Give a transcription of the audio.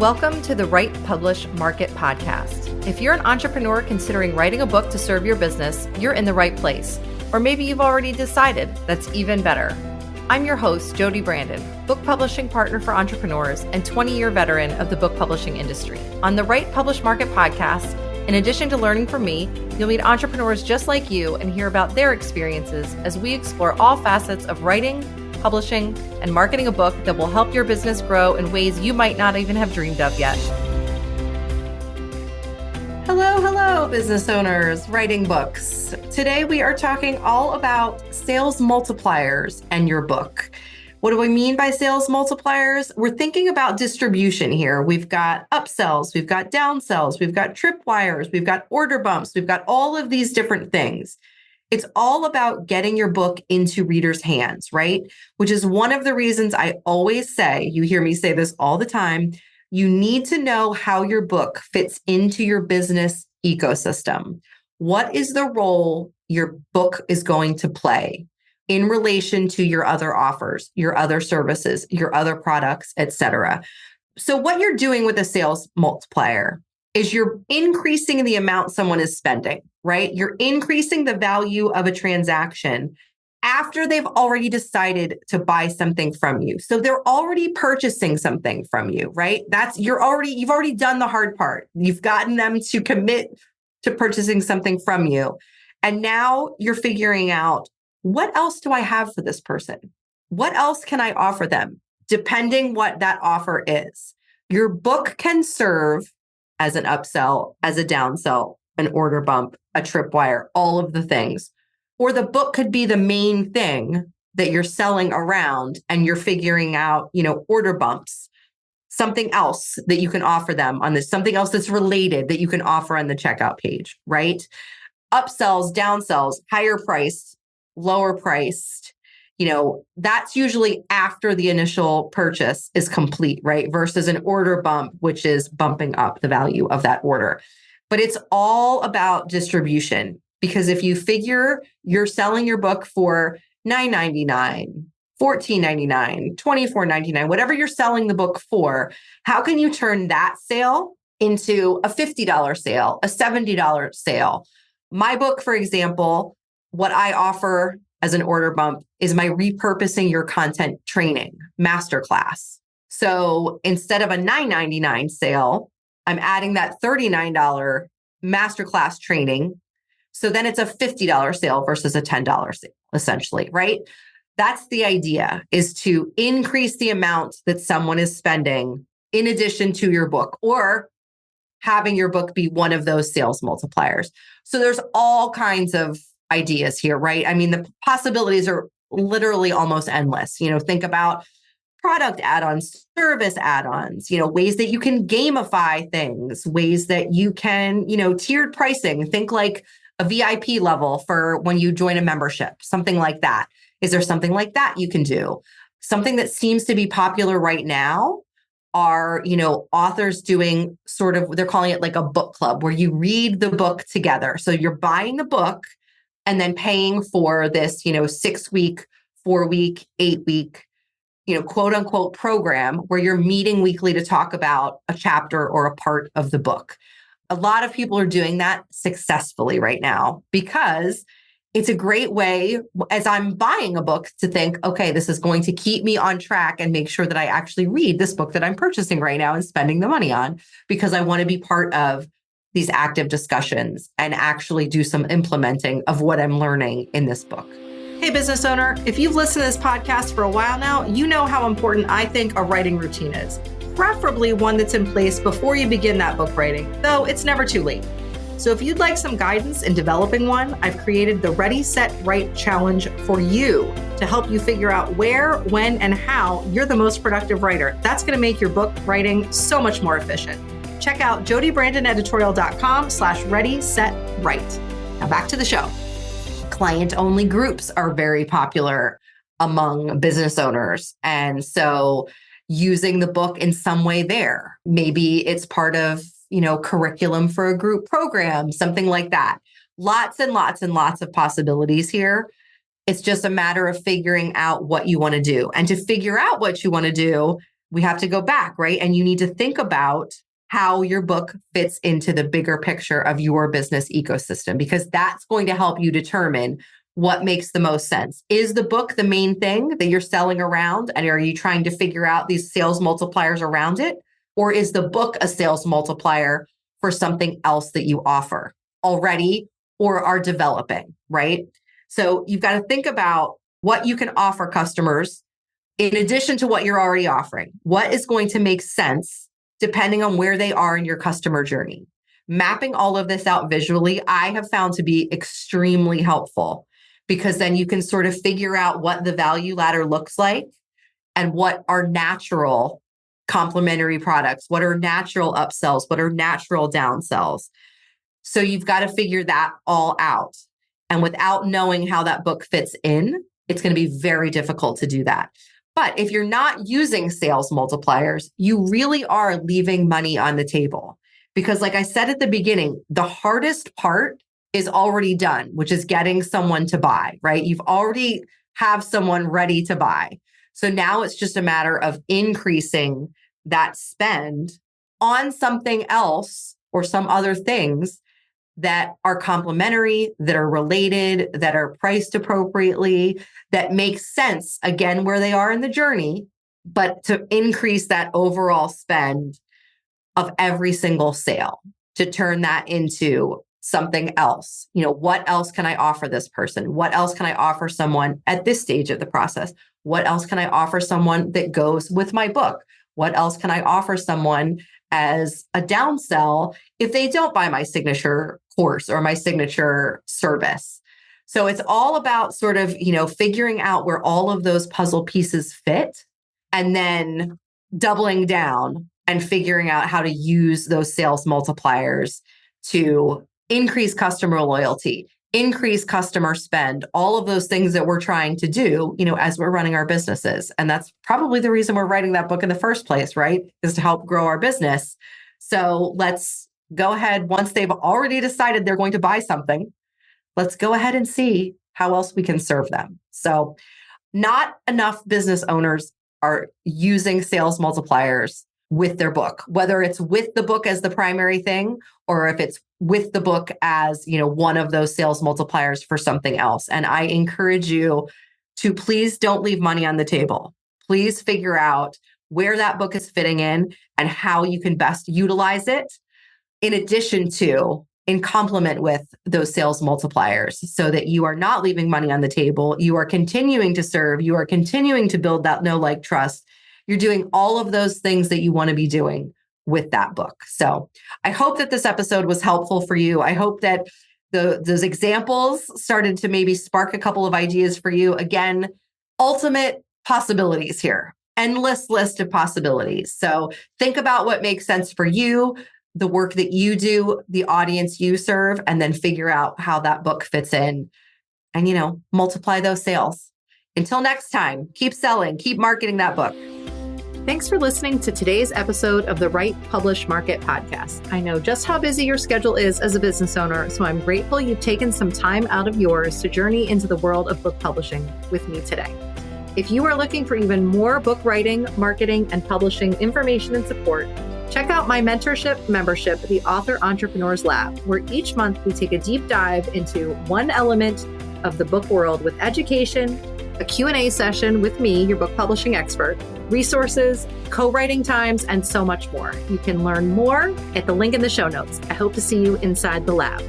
Welcome to the Write, Publish, Market podcast. If you're an entrepreneur considering writing a book to serve your business, you're in the right place. Or maybe you've already decided. That's even better. I'm your host, Jodi Brandon, book publishing partner for entrepreneurs and 20-year veteran of the book publishing industry. On the Write, Publish, Market podcast, in addition to learning from me, you'll meet entrepreneurs just like you and hear about their experiences as we explore all facets of writing, publishing, and marketing a book that will help your business grow in ways you might not even have dreamed of yet. Hello, business owners writing books. Today we are talking all about sales multipliers and your book. What do I mean by sales multipliers? We're thinking about distribution here. We've got upsells, we've got downsells, we've got tripwires, we've got order bumps, we've got all of these different things. It's all about getting your book into readers' hands, right? Which is one of the reasons I always say, you hear me say this all the time, you need to know how your book fits into your business ecosystem. What is the role your book is going to play in relation to your other offers, your other services, your other products, etc.? So what you're doing with a sales multiplier is you're increasing the amount someone is spending, right? You're increasing the value of a transaction after they've already decided to buy something from you. So they're already purchasing something from you, right? You've already done the hard part. You've gotten them to commit to purchasing something from you. And now you're figuring out, what else do I have for this person? What else can I offer them? Depending what that offer is. Your book can serve as an upsell, as a downsell, an order bump, a tripwire, all of the things. Or the book could be the main thing that you're selling around and you're figuring out, order bumps, something else that you can offer them on this, something else that's related that you can offer on the checkout page, right? Upsells, downsells, higher priced, lower priced, that's usually after the initial purchase is complete, right? Versus an order bump, which is bumping up the value of that order. But it's all about distribution, because if you figure you're selling your book for $9.99, $14.99, $24.99, whatever you're selling the book for, how can you turn that sale into a $50 sale, a $70 sale? My book, for example, what I offer as an order bump is my repurposing your content training masterclass. So instead of a $9.99 sale, I'm adding that $39 masterclass training. So then it's a $50 sale versus a $10 sale, essentially, right? That's the idea, is to increase the amount that someone is spending in addition to your book, or having your book be one of those sales multipliers. So there's all kinds of ideas here, right? I mean, the possibilities are literally almost endless. Think about product add-ons, service add-ons, ways that you can gamify things, ways that you can, tiered pricing. Think like a VIP level for when you join a membership, something like that. Is there something like that you can do? Something that seems to be popular right now are, authors doing sort of, they're calling it like a book club, where you read the book together. So you're buying the book and then paying for this, 6-week, 4-week, 8-week, quote unquote program where you're meeting weekly to talk about a chapter or a part of the book. A lot of people are doing that successfully right now, because it's a great way, as I'm buying a book, to think, okay, this is going to keep me on track and make sure that I actually read this book that I'm purchasing right now and spending the money on, because I want to be part of these active discussions and actually do some implementing of what I'm learning in this book. Hey, business owner, if you've listened to this podcast for a while now, you know how important I think a writing routine is, preferably one that's in place before you begin that book writing, though it's never too late. So if you'd like some guidance in developing one, I've created the Ready, Set, Write Challenge for you to help you figure out where, when, and how you're the most productive writer. That's going to make your book writing so much more efficient. Check out jodibrandoneditorial.com/ready, set, write. Now back to the show. Client-only groups are very popular among business owners. And so using the book in some way there, maybe it's part of, curriculum for a group program, something like that. Lots and lots and lots of possibilities here. It's just a matter of figuring out what you want to do. And to figure out what you want to do, we have to go back, right? And you need to think about how your book fits into the bigger picture of your business ecosystem, because that's going to help you determine what makes the most sense. Is the book the main thing that you're selling around? And are you trying to figure out these sales multipliers around it? Or is the book a sales multiplier for something else that you offer already or are developing, right? So you've got to think about what you can offer customers in addition to what you're already offering. What is going to make sense depending on where they are in your customer journey? Mapping all of this out visually, I have found to be extremely helpful, because then you can sort of figure out what the value ladder looks like and what are natural complementary products, what are natural upsells, what are natural downsells. So you've got to figure that all out. And without knowing how that book fits in, it's going to be very difficult to do that. But if you're not using sales multipliers, you really are leaving money on the table. Because like I said at the beginning, the hardest part is already done, which is getting someone to buy, right? You've already have someone ready to buy. So now it's just a matter of increasing that spend on something else or some other things that are complementary, that are related, that are priced appropriately, that make sense, again, where they are in the journey, but to increase that overall spend of every single sale, to turn that into something else. What else can I offer this person? What else can I offer someone at this stage of the process? What else can I offer someone that goes with my book? What else can I offer someone as a downsell if they don't buy my signature course or my signature service? So it's all about sort of, figuring out where all of those puzzle pieces fit and then doubling down and figuring out how to use those sales multipliers to increase customer loyalty, increase customer spend, all of those things that we're trying to do, as we're running our businesses. And that's probably the reason we're writing that book in the first place, right? Is to help grow our business. So let's go ahead, once they've already decided they're going to buy something, let's go ahead and see how else we can serve them. So not enough business owners are using sales multipliers with their book, whether it's with the book as the primary thing, or if it's with the book as, one of those sales multipliers for something else. And I encourage you to please don't leave money on the table. Please figure out where that book is fitting in and how you can best utilize it in addition to, in complement with those sales multipliers, so that you are not leaving money on the table. You are continuing to serve. You are continuing to build that know, like, trust. You're doing all of those things that you want to be doing with that book. So I hope that this episode was helpful for you. I hope that those examples started to maybe spark a couple of ideas for you. Again, ultimate possibilities here, endless list of possibilities. So think about what makes sense for you, the work that you do, the audience you serve, and then figure out how that book fits in and, multiply those sales. Until next time, keep selling, keep marketing that book. Thanks for listening to today's episode of the Write, Publish, Market podcast. I know just how busy your schedule is as a business owner, so I'm grateful you've taken some time out of yours to journey into the world of book publishing with me today. If you are looking for even more book writing, marketing, and publishing information and support, check out my mentorship membership, the Author Entrepreneurs Lab, where each month we take a deep dive into one element of the book world with education, a Q&A session with me, your book publishing expert, resources, co-writing times, and so much more. You can learn more at the link in the show notes. I hope to see you inside the lab.